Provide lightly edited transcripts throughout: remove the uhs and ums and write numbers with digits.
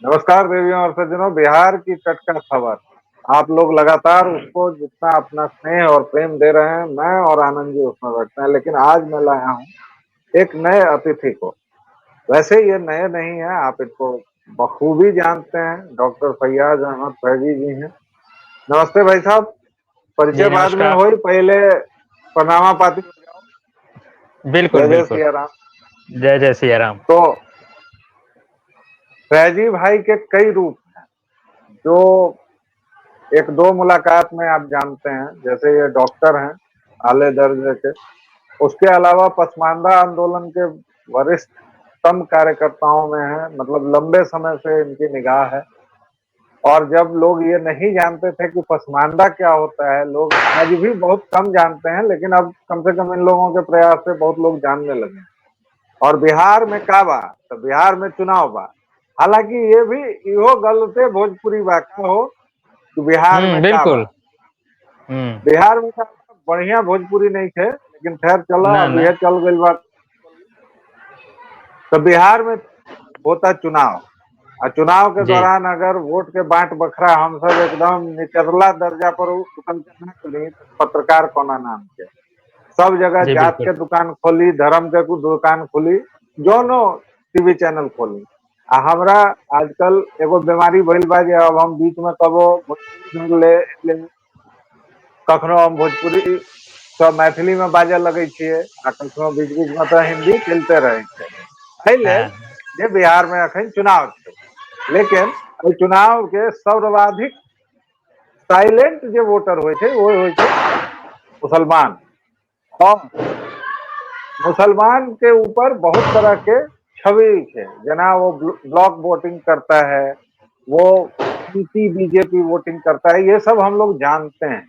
नमस्कार देवियों और सज्जनों, बिहार की टटका खबर। आप लोग लगातार उसको जितना अपना स्नेह और प्रेम दे रहे हैं, मैं और आनंद जी उसमें बैठते हैं। लेकिन आज मैं लाया हूँ एक नए अतिथि को। वैसे ये नए नहीं है, आप इनको बखूबी जानते हैं। डॉक्टर फैयाज अहमद फैजी जी हैं। नमस्ते भाई साहब। परिचय जी बाद में नमस्कार। हो, पहले प्रणामा पाती हो जाओ। बिल्कुल, जय जय बिल्कुल। सिया राम। जय जय सिया राम। तो फैजी भाई के कई रूप हैं, जो एक दो मुलाकात में आप जानते हैं। जैसे ये डॉक्टर हैं आले दर्जे के, उसके अलावा पसमानदा आंदोलन के वरिष्ठतम कार्यकर्ताओं में है, मतलब लंबे समय से इनकी निगाह है। और जब लोग ये नहीं जानते थे कि पसमानदा क्या होता है, लोग आज भी बहुत कम जानते हैं, लेकिन अब कम से कम इन लोगों के प्रयास से बहुत लोग जानने लगे। और बिहार में का बा, तो बिहार में चुनाव बा। हालांकि ये भी इहो गलते भोजपुरी बा का हो कि बिहार में का बा। बिल्कुल। हुँ। बिहार में का बढ़िया भोजपुरी नहीं थे, लेकिन खैर चला, ना, अब ना। यह चल गई बात। तो बिहार में होता चुनाव, और चुनाव के जी। दौरान अगर वोट के बांट बखरा हम सब एकदम निचरला दर्जा पर उठल के ना चली, तो पत्रकार कोना नाम के सब जगह जी, जात बिल्कुल। के दुकान खोली, धर्म के कुछ दुकान खोली, जोनो टीवी चैनल खोली। आ हमरा आजकल एगो बीमारी भइल बा जे अब हम बीच में कबो भोजपुरी सुन ले, कखनो हम भोजपुरी सब मैथिली में बाजे लगे छे, आ कखनो बीच बीच में तो हिंदी चलते रहे छे। एहि लेल हाँ। जे बिहार में अखन चुनाव छे, लेकिन ओहि चुनाव के सर्वाधिक साइलेंट जे वोटर होइ छे वो होइ छे मुसलमान। और मुसलमान के ऊपर बहुत तरह के छवि है, जना वो ब्लॉक वोटिंग करता है, वो एंटी बीजेपी वोटिंग करता है, ये सब हम लोग जानते हैं।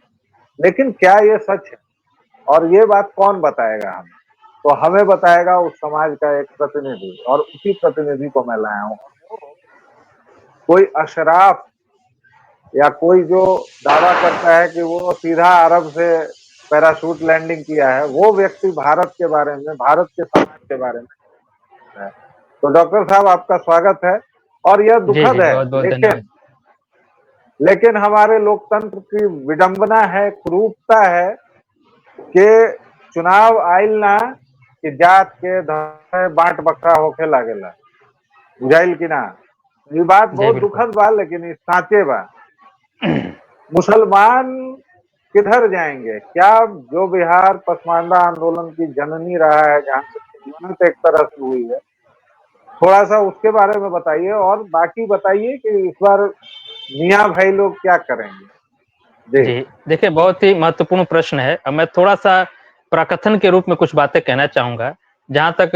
लेकिन क्या ये सच है, और ये बात कौन बताएगा हमें? तो हमें बताएगा उस समाज का एक प्रतिनिधि, और उसी प्रतिनिधि को मैं लाया हूँ। कोई अशराफ या कोई जो दावा करता है कि वो सीधा अरब से पैराशूट लैंडिंग किया है, वो व्यक्ति भारत के बारे में, भारत के समाज के बारे में है। तो डॉक्टर साहब, आपका स्वागत है। और यह जी, दुखद जी, है, बहुत-बहुत लेकिन धन्यवाद। लेकिन हमारे लोकतंत्र की विडंबना है, कुरूपता है कि चुनाव आइल ना कि जात के धर्म बांट बखरा होके लागेला। बुझाइल कि ना? ये बात जी, बहुत बिल्कुल। दुखद बा, लेकिन ये साँचे बा। मुसलमान किधर जाएंगे? क्या जो बिहार पसमानदा आंदोलन की जननी रहा है, जहाँ से शुरुआत एक तरह से हुई है, थोड़ा सा उसके बारे में बताइए। और बाकी बताइए कि इस बार मियाँ भाई लोग क्या करेंगे? जी। जी, देखिए बहुत ही महत्वपूर्ण प्रश्न है। अब मैं थोड़ा-सा प्रकथन के रूप में कुछ बातें कहना चाहूँगा। जहाँ तक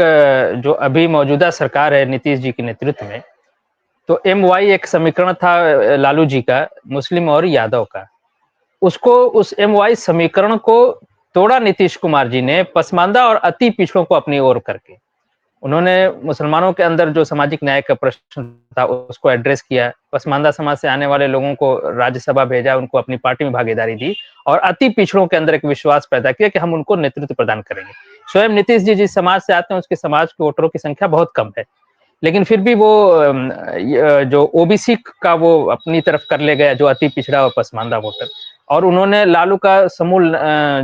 जो अभी मौजूदा सरकार है नीतीश जी के नेतृत्व में, तो एमवाई एक समीकरण था लालू जी का, मुस्लिम और यादव का। उसको उस एमवाई समीकरण को तोड़ा नीतीश कुमार जी ने पसमानदा और अति पिछड़ों को अपनी ओर करके। उन्होंने मुसलमानों के अंदर जो सामाजिक न्याय का प्रश्न था उसको एड्रेस किया, पसमानदा समाज से आने वाले लोगों को राज्यसभा भेजा, उनको अपनी पार्टी में भागीदारी दी और अति पिछड़ों के अंदर एक विश्वास पैदा किया कि हम उनको नेतृत्व प्रदान करेंगे। स्वयं नीतीश जी जिस समाज से आते हैं उसके समाज के वोटरों की संख्या बहुत कम है, लेकिन फिर भी वो जो ओबीसी का वो अपनी तरफ कर ले गया, जो अति पिछड़ा और पसमानदा वोटर, और उन्होंने लालू का समूल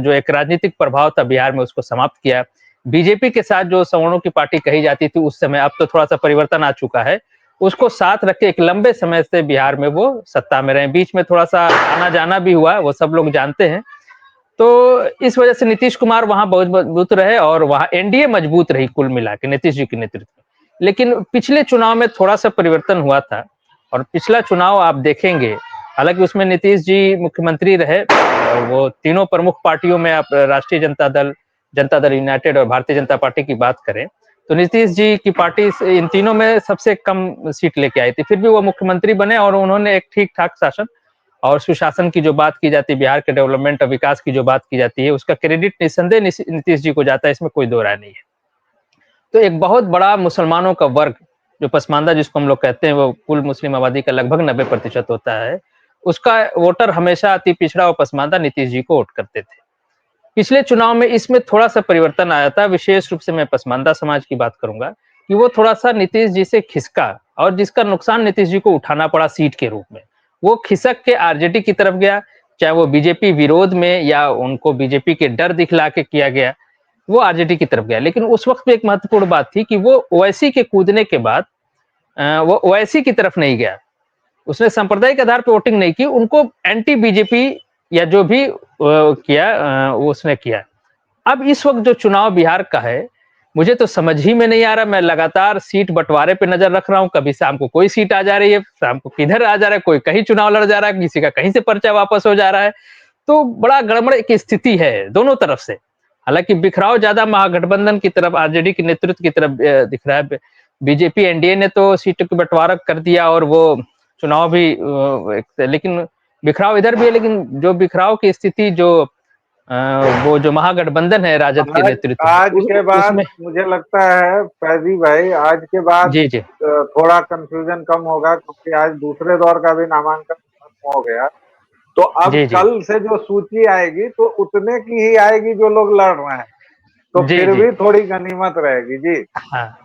जो एक राजनीतिक प्रभाव था बिहार में उसको समाप्त किया। बीजेपी के साथ जो सवर्णों की पार्टी कही जाती थी उस समय, अब तो थोड़ा-सा परिवर्तन आ चुका है, उसको साथ रख के एक लंबे समय से बिहार में वो सत्ता में रहे। बीच में थोड़ा-सा आना-जाना भी हुआ, वो सब लोग जानते हैं। तो इस वजह से नीतीश कुमार वहाँ बहुत मजबूत रहे और वहाँ एनडीए मजबूत रही कुल मिला के नीतीश जी के नेतृत्व में। लेकिन पिछले चुनाव में थोड़ा-सा परिवर्तन हुआ था और पिछला चुनाव आप देखेंगे, हालाँकि उसमें नीतीश जी मुख्यमंत्री रहे, वो तीनों प्रमुख पार्टियों में आप राष्ट्रीय जनता दल यूनाइटेड और भारतीय जनता पार्टी की बात करें, तो नीतीश जी की पार्टी इन तीनों में सबसे कम सीट लेके आई थी। फिर भी वो मुख्यमंत्री बने और उन्होंने एक ठीक-ठाक शासन और सुशासन की जो बात की जाती है, बिहार के डेवलपमेंट और विकास की जो बात की जाती है, उसका क्रेडिट निस्संदेह नीतीश जी को जाता है, इसमें कोई दो राय नहीं है। तो एक बहुत बड़ा मुसलमानों का वर्ग, जो पसमानदा जिसको हम लोग कहते हैं, वो कुल मुस्लिम आबादी का लगभग 90% होता है, उसका वोटर हमेशा अति पिछड़ा और पसमानदा नीतीश जी को वोट करते थे। पिछले चुनाव में इसमें थोड़ा-सा परिवर्तन आया था, विशेष रूप से मैं पसमानदा समाज की बात करूँगा, कि वो थोड़ा-सा नीतीश जी से खिसका और जिसका नुकसान नीतीश जी को उठाना पड़ा सीट के रूप में। वो खिसक के आरजेडी की तरफ गया, चाहे वो बीजेपी विरोध में या उनको बीजेपी के डर दिखला के किया गया, वो आरजेडी की तरफ गया। लेकिन उस वक्त भी एक महत्वपूर्ण बात थी कि वो ओवैसी के कूदने के बाद वो ओवैसी की तरफ नहीं गया। उसने सांप्रदायिक आधार पर वोटिंग नहीं की, उनको एंटी बीजेपी या जो भी किया उसने किया। अब इस वक्त जो चुनाव बिहार का है, मुझे तो समझ ही में नहीं आ रहा। मैं लगातार सीट बंटवारे पे नजर रख रहा हूँ, कभी शाम को कोई सीट आ जा रही है, शाम को किधर आ जा रहा है, कोई कहीं चुनाव लड़ जा रहा है, किसी का कहीं से पर्चा वापस हो जा रहा है। तो बड़ा गड़बड़ की स्थिति है दोनों तरफ से। हालांकि बिखराव ज्यादा महागठबंधन की तरफ, आरजेडी के नेतृत्व की तरफ दिख रहा है। बीजेपी एनडीए ने तो सीटों की बंटवारा कर दिया और वो चुनाव भी लेकिन बिखराव इधर भी है। लेकिन जो बिखराव की स्थिति जो वो जो महागठबंधन है राजद के आज नेतृत्व में आज के बाद उसमें। मुझे लगता है फैजी भाई, आज के बाद जी जी थोड़ा कंफ्यूजन कम होगा, क्योंकि आज दूसरे दौर का भी नामांकन खत्म हो गया। तो अब जी जी कल से जो सूची आएगी तो उतने की ही आएगी जो लोग लड़ रहे हैं, तो जी फिर जी भी थोड़ी गनीमत रहेगी जी। हाँ,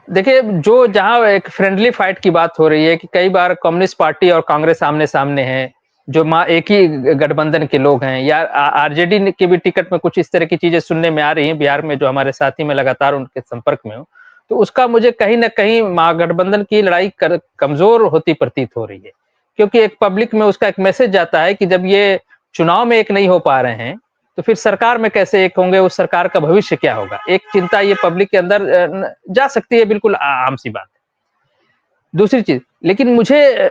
देखिए जो जहां एक फ्रेंडली फाइट की बात हो रही है कि कई बार कम्युनिस्ट पार्टी और कांग्रेस आमने सामने हैं, जो माँ एक ही गठबंधन के लोग हैं, या आरजेडी के भी टिकट में कुछ इस तरह की चीजें सुनने में आ रही हैं बिहार में, जो हमारे साथी में लगातार उनके संपर्क में हो, तो उसका मुझे कहीं ना कहीं महागठबंधन की लड़ाई कमजोर होती प्रतीत हो रही है। क्योंकि एक पब्लिक में उसका एक मैसेज जाता है कि जब ये चुनाव में एक नहीं हो पा रहे हैं, तो फिर सरकार में कैसे एक होंगे, उस सरकार का भविष्य क्या होगा, एक चिंता ये पब्लिक के अंदर जा सकती है, बिल्कुल आम सी बात है। दूसरी चीज, लेकिन मुझे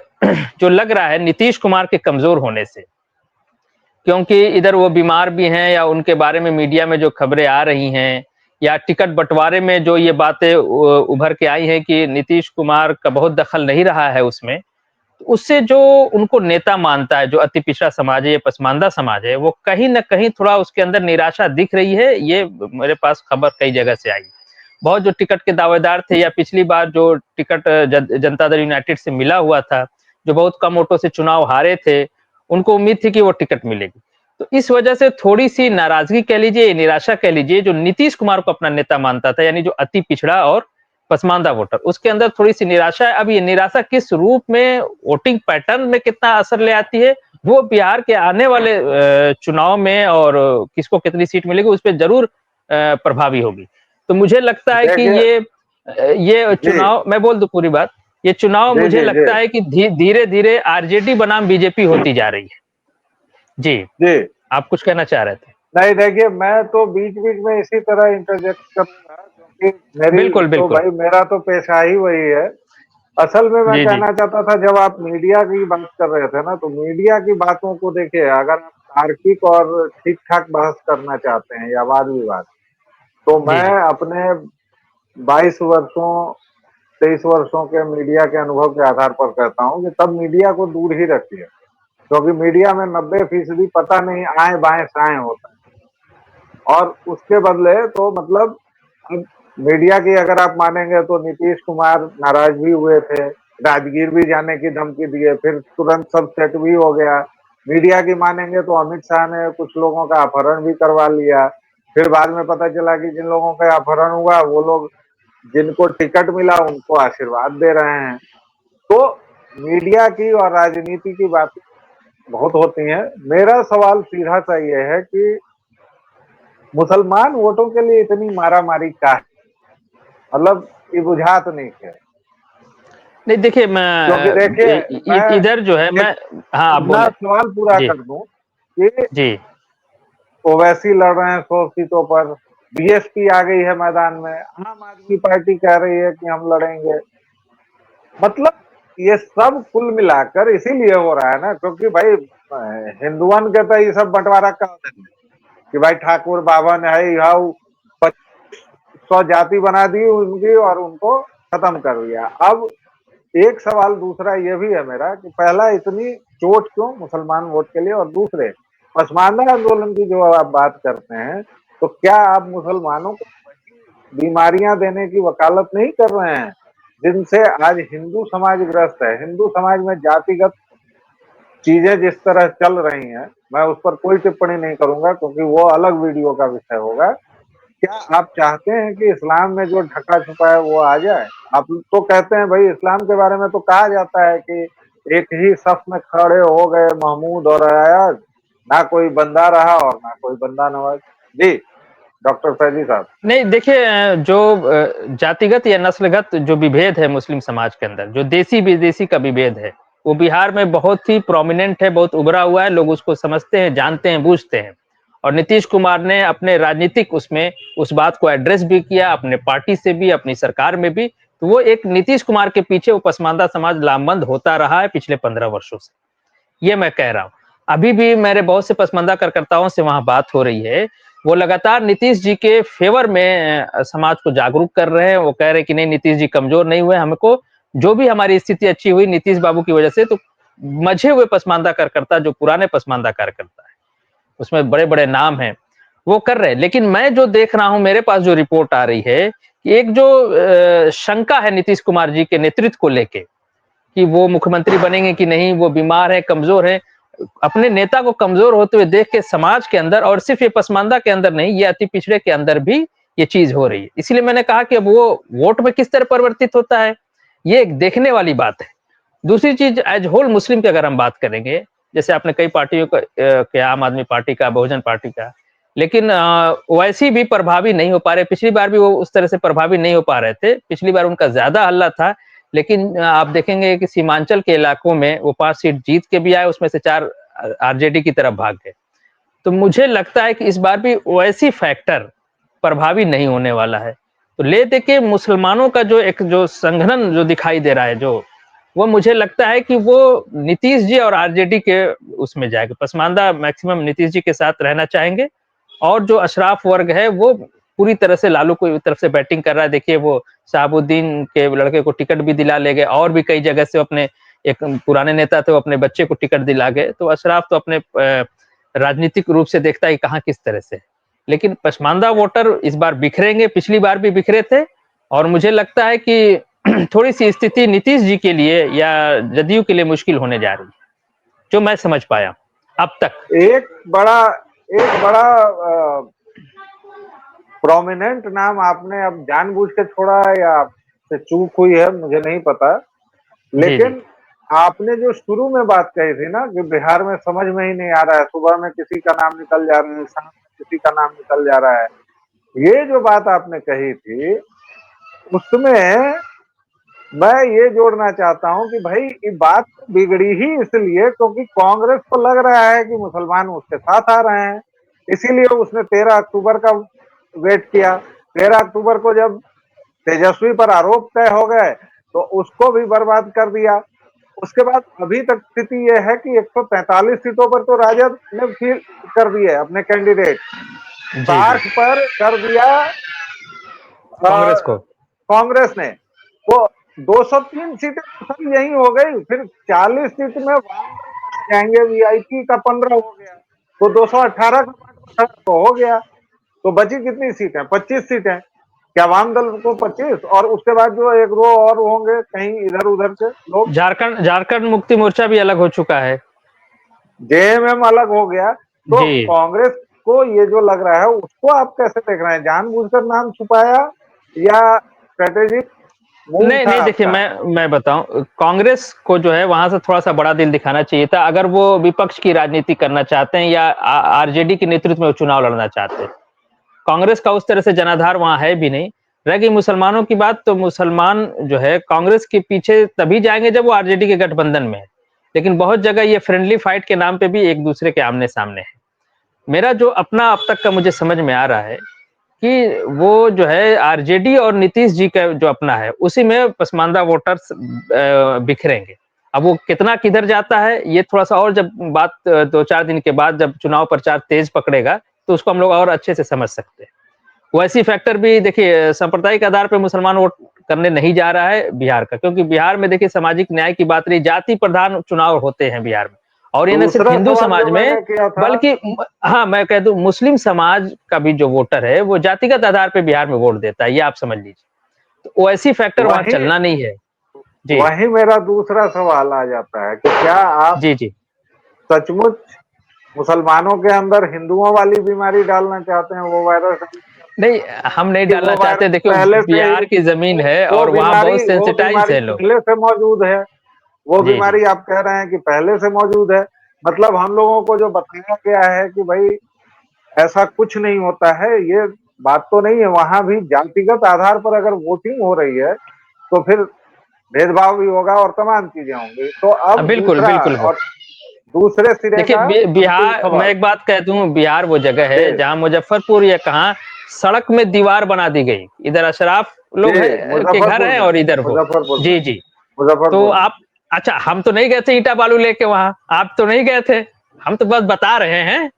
जो लग रहा है नीतीश कुमार के कमजोर होने से, क्योंकि इधर वो बीमार भी हैं, या उनके बारे में मीडिया में जो खबरें आ रही हैं, या टिकट बंटवारे में जो ये बातें उभर के आई हैं कि नीतीश कुमार का बहुत दखल नहीं रहा है उसमें, उससे जो उनको नेता मानता है, जो अति पिछड़ा समाज है, ये पसमानदा समाज है, वो कहीं न कहीं थोड़ा उसके अंदर निराशा दिख रही है। ये मेरे पास खबर कई जगह से आई। बहुत जो टिकट के दावेदार थे, या पिछली बार जो टिकट जनता दल यूनाइटेड से मिला हुआ था, जो बहुत कम वोटों से चुनाव हारे थे, उनको उम्मीद थी कि वो टिकट मिलेगी। तो इस वजह से थोड़ी-सी नाराजगी कह लीजिए, निराशा कह लीजिए, जो नीतीश कुमार को अपना नेता मानता था, यानी जो अति पिछड़ा और पसमानदा वोटर, उसके अंदर थोड़ी-सी निराशा है। अब ये निराशा किस रूप में वोटिंग पैटर्न में कितना असर ले आती है, वो बिहार के आने वाले चुनाव में और किसको कितनी सीट मिलेगी, उस पे ज़रूर प्रभावी होगी। तो मुझे लगता है कि देखिए ये जी चुनाव, मैं बोल दूं पूरी बात, ये चुनाव जी मुझे जी जी लगता है कि धीरे-धीरे आरजेडी बनाम बीजेपी होती जा रही है। जी, जी। आप कुछ कहना चाह रहे थे? नहीं देखिए, मैं तो बीच बीच में इसी तरह इंटरजेक्ट करूंगा, क्योंकि मेरी बिल्कुल, तो बिल्कुल। भाई मेरा तो पेशा ही वही है। असल में मैं जी, जी। कहना चाहता था, जब आप मीडिया की बात कर रहे थे ना, तो मीडिया की बातों को देखिए, अगर आप तार्किक और ठीक ठाक बहस करना चाहते हैं या वाद विवाद, तो जी, मैं जी। अपने 22 वर्षों 23 वर्षों के मीडिया के अनुभव के आधार पर कहता हूँ कि तब मीडिया को दूर ही रखिए, क्योंकि मीडिया में 90% पता नहीं आए बाएं साएं होता है। और उसके बदले तो मतलब, अब मीडिया की अगर आप मानेंगे तो नीतीश कुमार नाराज भी हुए थे, राजगीर भी जाने की धमकी दिए, फिर तुरंत सब सेट भी हो गया। मीडिया की मानेंगे तो अमित शाह ने कुछ लोगों का अपहरण भी करवा लिया। फिर बाद में पता चला कि जिन लोगों का अपहरण हुआ वो लोग, जिनको टिकट मिला उनको आशीर्वाद दे रहे हैं। तो मीडिया की और राजनीति की बातें बहुत होती हैं। मेरा सवाल सीधा सा ये है कि मुसलमान वोटों के लिए इतनी मारामारी का है, मतलब ये बुझात नहीं है। नहीं देखिए, क्योंकि देखिए, मैं मैं इधर जो है मैं, एक हाँ आप अपना बोले। सवाल पूरा जी, कर दूं कि जी, ओवैसी लड़ रहे हैं 100 सीटों पर, बीएसपी आ गई है मैदान में, आम आदमी पार्टी कह रही है कि हम लड़ेंगे। मतलब ये सब कुल मिलाकर इसीलिए हो रहा है ना, क्योंकि भाई हिंदुओं के तो ये सब बंटवारा का कि भाई ठाकुर बावन है, यहाँ 100 जाति बना दी उनकी और उनको खत्म कर दिया। अब एक सवाल दूसरा ये भी है मेरा कि पहला, इतनी चोट क्यों मुसलमान वोट के लिए, और दूसरे पसमानदा आंदोलन की जो आप बात करते हैं, तो क्या आप मुसलमानों को बीमारियां देने की वकालत नहीं कर रहे हैं जिनसे आज हिंदू समाज ग्रस्त है? हिंदू समाज में जातिगत चीजें जिस तरह चल रही हैं, मैं उस पर कोई टिप्पणी नहीं करूंगा, क्योंकि वो अलग वीडियो का विषय होगा। क्या आप चाहते हैं कि इस्लाम में जो ढका छुपा है वो आ जाए? आप तो कहते हैं भाई, इस्लाम के बारे में तो कहा जाता है कि एक ही सफ में खड़े हो गए महमूद और अयाज, ना कोई बंदा रहा और ना कोई बंदा नवाज। जी डॉक्टर फैजी साहब। नहीं देखिए, जो जातिगत या नस्लगत जो विभेद है मुस्लिम समाज के अंदर, जो देसी विदेशी का विभेद है, वो बिहार में बहुत ही प्रोमिनेंट है, बहुत उभरा हुआ है, लोग उसको समझते हैं, जानते हैं, बूझते हैं। और नीतीश कुमार ने अपने राजनीतिक उसमें उस बात को एड्रेस भी किया, अपने पार्टी से भी, अपनी सरकार में भी। तो वो एक नीतीश कुमार के पीछे वो पसमानदा समाज लामबंद होता रहा है पिछले 15 वर्षों से, ये मैं कह रहा हूँ। अभी भी मेरे बहुत से पसमानदा कार्यकर्ताओं से वहां बात हो रही है, वो लगातार नीतीश जी के फेवर में समाज को जागरूक कर रहे हैं। वो कह रहे हैं कि नहीं, नीतीश जी कमजोर नहीं हुए, हमको जो भी हमारी स्थिति अच्छी हुई नीतीश बाबू की वजह से। तो मझे हुए पसमानदा कार्यकर्ता, जो पुराने पसमानदा कार्यकर्ता है, उसमें बड़े बड़े नाम हैं, वो कर रहे हैं। लेकिन मैं जो देख रहा हूं, मेरे पास जो रिपोर्ट आ रही है कि एक जो शंका है नीतीश कुमार जी के नेतृत्व को लेके, कि वो मुख्यमंत्री बनेंगे कि नहीं, वो बीमार है, कमजोर है। अपने नेता को कमजोर होते हुए देख के समाज के अंदर, और सिर्फ ये पसमानदा के अंदर नहीं, ये अति पिछड़े के अंदर भी ये चीज हो रही है। इसीलिए मैंने कहा कि अब वो वोट में किस तरह परिवर्तित होता है, ये एक देखने वाली बात है। दूसरी चीज, एज होल मुस्लिम की अगर हम बात करेंगे, जैसे आपने कई पार्टियों का के आम आदमी पार्टी का, बहुजन पार्टी का, लेकिन वैसी भी प्रभावी नहीं हो पा रहे। पिछली बार भी वो उस तरह से प्रभावी नहीं हो पा रहे थे, पिछली बार उनका ज्यादा हल्ला था। लेकिन आप देखेंगे कि सीमांचल के इलाकों में वो 5 सीट जीत के भी आए, उसमें से 4 आरजेडी की तरफ भाग गए। तो मुझे लगता है कि इस बार भी वैसी फैक्टर प्रभावी नहीं होने वाला है। तो ले दे के मुसलमानों का जो एक जो संघनन जो दिखाई दे रहा है, जो वो मुझे लगता है कि वो नीतीश जी और आरजेडी के उसमें जाएगा। पसमानदा मैक्सिमम नीतीश जी के साथ रहना चाहेंगे, और जो अशराफ वर्ग है वो पूरी तरह से लालू की तरफ से बैटिंग कर रहा है। देखिए, वो शहाबुद्दीन के लड़के को टिकट भी दिला ले गए, और भी कई जगह से अपने एक पुराने नेता थे, वो अपने बच्चे को टिकट दिला गए। तो अशराफ तो अपने राजनीतिक रूप से देखता है कहाँ किस तरह से। लेकिन पसमानदा वोटर इस बार बिखरेंगे, पिछली बार भी बिखरे थे। और मुझे लगता है कि थोड़ी सी स्थिति नीतीश जी के लिए या जदयू के लिए मुश्किल होने जा रही है, जो मैं समझ पाया अब तक। एक बड़ा प्रोमिनेंट नाम आपने अब जानबूझ के छोड़ा है या आपसे चूक हुई है, मुझे नहीं पता। जी जी। लेकिन आपने जो शुरू में बात कही थी ना कि बिहार में समझ में ही नहीं आ रहा है, सुबह में किसी का नाम निकल जा रहा है, शाम में किसी का नाम निकल जा रहा है, ये जो बात आपने कही थी, उसमें मैं ये जोड़ना चाहता हूं कि भाई ये बात तो बिगड़ी ही इसलिए क्योंकि कांग्रेस को लग रहा है कि मुसलमान उसके साथ आ रहे हैं, इसीलिए उसने 13 अक्टूबर का वेट किया। 13 अक्टूबर को जब तेजस्वी पर आरोप तय हो गए तो उसको भी बर्बाद कर दिया। उसके बाद अभी तक स्थिति यह है कि 143 सीटों पर तो राजद ने फिर कर दिए अपने कैंडिडेट, जी जी। 60 पर कर दिया कांग्रेस को। कांग्रेस ने। वो 203 सीटें तो सब यही हो गई, फिर 40 सीट में वामदल आ जाएंगे, वीआईपी का 15 हो गया, तो 218 का बांटवारा तो हो गया। तो बची कितनी सीटें? 25 सीटें। क्या वामदल को 25 और उसके बाद जो एक रो और होंगे कहीं इधर उधर के लोग, झारखंड झारखंड मुक्ति मोर्चा भी अलग हो चुका है। जेएमएम अलग हो गया। तो जी। कांग्रेस को ये जो लग रहा है उसको आप कैसे देख रहे हैं? जानबूझकर नाम छुपाया या स्ट्रेटेजिक मूव नहीं था नहीं, देखिए, आपका? मैं बताऊं, कांग्रेस को जो है वहां से थोड़ा सा बड़ा दिल दिखाना चाहिए था, अगर वो विपक्ष की राजनीति करना चाहते हैं या आरजेडी के नेतृत्व में वो चुनाव लड़ना चाहते हैं। कांग्रेस का उस तरह से जनाधार वहां है भी नहीं। रह गई मुसलमानों की बात, तो मुसलमान जो है कांग्रेस के पीछे तभी जाएंगे जब वो आरजेडी के गठबंधन में है। लेकिन बहुत जगह ये फ्रेंडली फाइट के नाम पे भी एक दूसरे के आमने सामने है। मेरा जो अपना अब तक का मुझे समझ में आ रहा है कि वो जो है आरजेडी और नीतीश जी का जो अपना है, उसी में पसमानदा वोटर्स बिखरेंगे। अब वो कितना किधर जाता है, ये थोड़ा सा और जब बात 2-4 दिन के बाद जब चुनाव प्रचार तेज पकड़ेगा, तो उसको हम लोग और अच्छे से समझ सकते हैं। वैसी फैक्टर भी देखिए, सांप्रदायिक आधार पे मुसलमान वोट करने नहीं जा रहा है बिहार का, क्योंकि बिहार में देखिए सामाजिक न्याय की बात रही, जाति प्रधान चुनाव होते हैं बिहार में। और ये न सिर्फ दूसरा हिंदू सवाल समाज जो में, मैंने किया था, बल्कि हाँ, मैं कह दूं मुस्लिम समाज का भी जो वोटर है वो जातिगत आधार पे बिहार में वोट देता है, ये आप समझ लीजिए। तो वैसी फैक्टर वहां वही चलना नहीं है। जी वही मेरा दूसरा सवाल आ जाता है कि क्या आप जी। जी सचमुच मुसलमानों के अंदर हिंदुओं वाली बीमारी डालना चाहते हैं, वो वायरस डालना चाहते नहीं, हम नहीं कि वो डालना वायरस चाहते। देखियो, पहले से ही बिहार की जमीन है और वहाँ बहुत वो सेंसिटाइज बीमारी है लोग। पहले से मौजूद है। वो जी जी। बीमारी आप कह रहे हैं कि पहले से मौजूद है, मतलब हम लोगों को जो बताया गया है कि भाई ऐसा कुछ नहीं होता है, ये बात तो नहीं है। वहां भी जातिगत आधार पर अगर वोटिंग हो रही है तो फिर भेदभाव भी होगा और तमाम चीजें होंगी। तो अब बिल्कुल दूसरा बिल्कुल। और दूसरे सिरे देखिए, का अंतिम बिहार, मैं खबर। एक बात कह दूं, बिहार वो जगह जी है जहां मुजफ्फरपुर या कहाँ सड़क में दीवार बना दी गई। इधर अशराफ जी, लोग है के घर मुजफ्फरपुर है में, और इधर वो। मुजफ्फरपुर में, जी जी। तो मुजफ्फरपुर में। आप, अच्छा, हम तो नहीं गए थे ईटा बालू लेके वहां, आप तो नहीं गए थे। हम तो बस बता रहे हैं,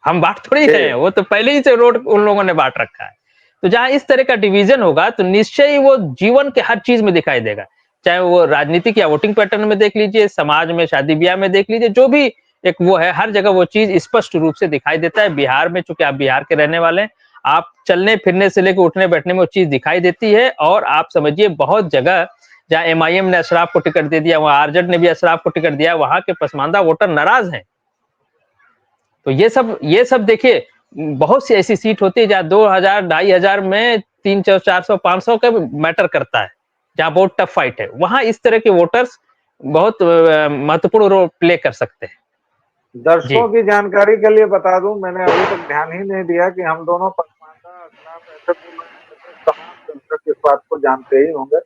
हम बांट थोड़ी जी रहे हैं, वो तो पहले ही से रोड उन लोगों ने बांट रखा है। तो जहां इस तरह का डिवीजन होगा तो निश्चय ही वो जीवन के हर चीज में दिखाई देगा। चाहे वो राजनीतिक या वोटिंग पैटर्न में देख लीजिए, समाज में, शादी ब्याह में देख लीजिए, जो भी एक वो है, हर जगह वो चीज स्पष्ट रूप से दिखाई देता है। बिहार में, चूंकि आप बिहार के रहने वाले हैं, आप चलने फिरने से लेकर उठने बैठने में वो चीज दिखाई देती है। और आप समझिए बहुत जगह जहां एमआईएम ने अशराफ को टिकट दे दिया, वहां आरजेड ने भी अशराफ को टिकट दिया, वहां के पसमानदा वोटर नाराज हैं। तो ये सब देखिए, बहुत सी ऐसी सीट होती है जहाँ 2000 2500 में 300 400 500 का मैटर करता है, जहाँ बहुत टफ फाइट है, वहां इस तरह के वोटर्स बहुत महत्वपूर्ण रोल प्ले कर सकते हैं। जी दर्शकों की जानकारी के लिए बता दूं, मैंने अभी तक ध्यान ही नहीं दिया कि हम दोनों पसमानदा अशराफ ऐसे दो लोग हैं, जैसे तमाम दर्शक इस बात को जानते ही होंगे।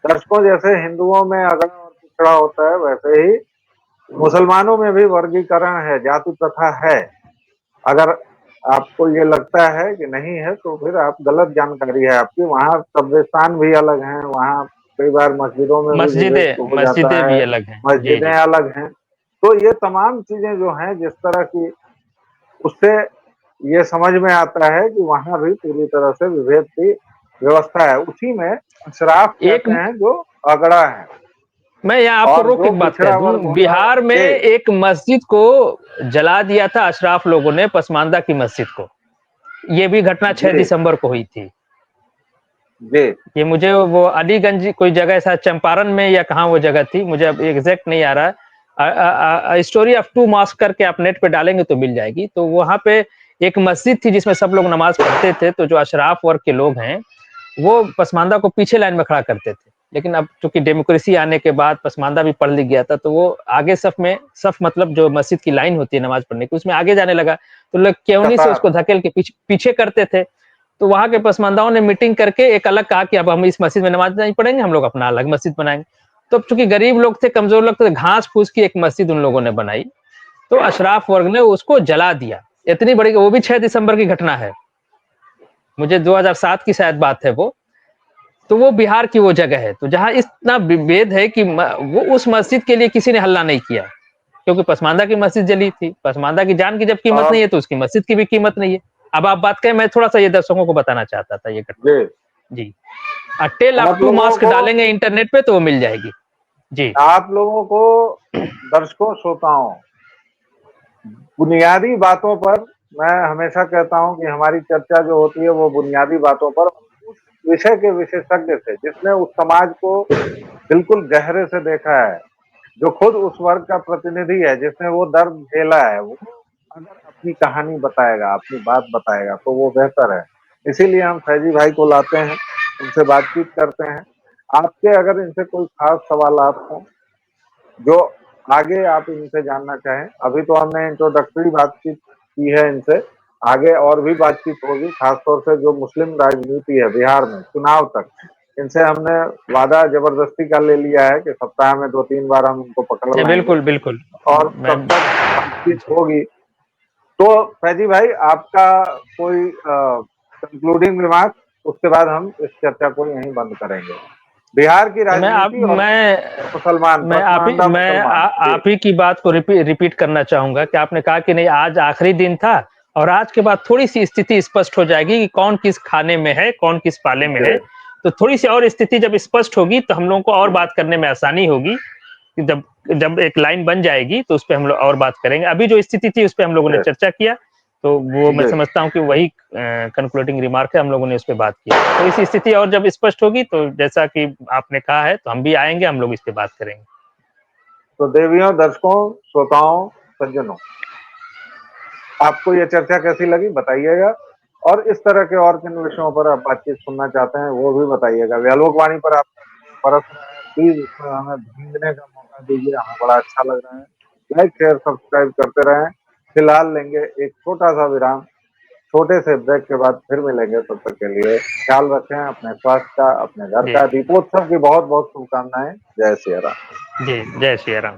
दर्शकों, जैसे हिंदुओं में अगड़ा और पिछड़ा होता है, वैसे ही मुसलमानों में भी वर्गीकरण है, जाति प्रथा है। अगर आपको ये लगता है कि नहीं है तो फिर आप गलत जानकारी है आपकी। वहाँ कब्रिस्तान भी अलग हैं, वहाँ कई बार मस्जिदों में भी विभेद मस्जिदें हो जाता मस्जिदें भी है, अलग हैं। जी मस्जिदें जी। अलग हैं। तो ये तमाम चीजें जो हैं जिस तरह की, उससे ये समझ में आता है कि वहां भी पूरी तरह से विभेद की व्यवस्था है। उसी में अशराफ एक, कहते हैं जो अगड़ा है, मैं यहाँ आपको और रोक जो एक बात कह पिछड़ा दूं, वर्ग होता है। बिहार में जी एक मस्जिद को जला दिया था अशराफ लोगों ने, पसमानदा की मस्जिद को। ये भी घटना 6 जी दिसंबर को हुई थी। जी ये मुझे वो अलीगंज कोई जगह ऐसा चंपारण में या कहाँ वो जगह थी, मुझे अब एग्जैक्ट नहीं आ रहा। स्टोरी ऑफ टू मॉस्क करके आप नेट पे डालेंगे तो मिल जाएगी। तो वहां पे एक मस्जिद थी जिसमें सब लोग नमाज पढ़ते थे। तो जो अशराफ वर्ग के लोग हैं वो पसमानदा को पीछे लाइन में खड़ा करते थे। लेकिन अब चूंकि डेमोक्रेसी आने के बाद पसमानदा भी पढ़ लिख गया था, तो वो आगे सफ में, सफ मतलब जो मस्जिद की लाइन होती है नमाज पढ़ने की, उसमें आगे जाने लगा। तो लोग केवनी से कतार। उसको धकेल के पीछे करते थे। तो वहां के पसमानदाओं ने मीटिंग करके एक अलग कहा कि अब हम इस मस्जिद में नमाज नहीं पढ़ेंगे, हम लोग अपना अलग मस्जिद बनाएंगे। तो चूंकि गरीब लोग थे, कमजोर लोग थे, घास फूस की एक मस्जिद उन लोगों ने बनाई। तो अशराफ वर्ग ने उसको जला दिया। इतनी बड़ी, वो भी 6 दिसंबर की घटना है, मुझे 2007 की शायद बात है वो। तो वो बिहार की वो जगह है, तो जहां इतना विभेद है कि वो उस मस्जिद के लिए किसी ने हल्ला नहीं किया, क्योंकि पसमानदा की मस्जिद जली थी। पसमानदा की जान की जब कीमत नहीं अब है तो उसकी मस्जिद की भी कीमत नहीं है। अब आप बात करें, मैं थोड़ा सा ये दर्शकों को बताना चाहता था ये घटना। जी, जी। टेल ऑफ आप टू लोगों मॉस्क को डालेंगे इंटरनेट पे तो वो मिल जाएगी। जी आप लोगों को दर्शकों, श्रोताओं, बुनियादी बातों पर, मैं हमेशा कहता हूं कि हमारी चर्चा जो होती है वो बुनियादी बातों पर, उस विषय के विशेषज्ञ से जिसने उस समाज को बिल्कुल गहरे से देखा है, जो खुद उस वर्ग का प्रतिनिधि है, जिसने वो दर्द झेला है, वो अगर अपनी कहानी बताएगा, अपनी बात बताएगा तो वो बेहतर है। इसीलिए हम फैजी भाई को लाते हैं, उनसे बातचीत करते हैं। आपके अगर इनसे कोई खास सवालात हों जो आगे आप इनसे जानना चाहें, अभी तो हमने इंट्रोडक्टरी बातचीत की है इनसे, आगे और भी बातचीत होगी, खासतौर से जो मुस्लिम राजनीति है बिहार में चुनाव तक। इनसे हमने वादा जबरदस्ती का ले लिया है कि सप्ताह में 2-3 बार हम उनको पकड़ लाएंगे बिल्कुल बिल्कुल। और मैं, तब तक बातचीत होगी। तो फैजी भाई, आपका कोई कंक्लूडिंग रिमार्क, उसके बाद हम इस चर्चा को यहीं बंद करेंगे। बिहार की मैं आप राजनीति और मुसलमान, मैं आप ही पसमानदा मैं मुसलमान। जी आप ही की बात को रिपीट करना चाहूंगा कि आपने कहा कि नहीं, आज आखिरी दिन था और आज के बाद थोड़ी सी स्थिति स्पष्ट हो जाएगी कि कौन किस खाने में है, कौन किस पाले में है। जी तो थोड़ी सी और स्थिति जब स्पष्ट होगी तो हम लोगों को और बात करने में आसानी होगी। कि जब जब एक लाइन बन जाएगी तो उस पर हम लोग और बात करेंगे। अभी जो स्थिति थी उस पर हम लोगों ने जी चर्चा किया, तो वो मैं जी समझता हूँ कि वही कंक्लूडिंग रिमार्क है, हम लोगों ने उस पर बात की। तो इस स्थिति और जब स्पष्ट होगी तो जैसा कि आपने कहा है तो हम भी आएंगे, हम लोग इस पर बात करेंगे। तो देवियों, दर्शकों, श्रोताओं, सज्जनों, आपको ये चर्चा कैसी लगी बताइएगा। और इस तरह के और किन विषयों पर आप बातचीत सुनना चाहते हैं वो भी बताइएगा। व्यालोकवाणी पर आप परस रहे हैं, प्लीज उसमें हमें भींगने का मौका दीजिए, हमें बड़ा अच्छा लग रहा है। लाइक शेयर सब्सक्राइब करते रहें। फिलहाल लेंगे एक छोटा सा विराम, छोटे से ब्रेक के बाद फिर मिलेंगे। तब तक के लिए ख्याल रखें अपने स्वास्थ्य का, अपने घर जी का। दीपोत्सव की बहुत बहुत शुभकामनाएं। जय सिया राम। जी, जय श्री राम।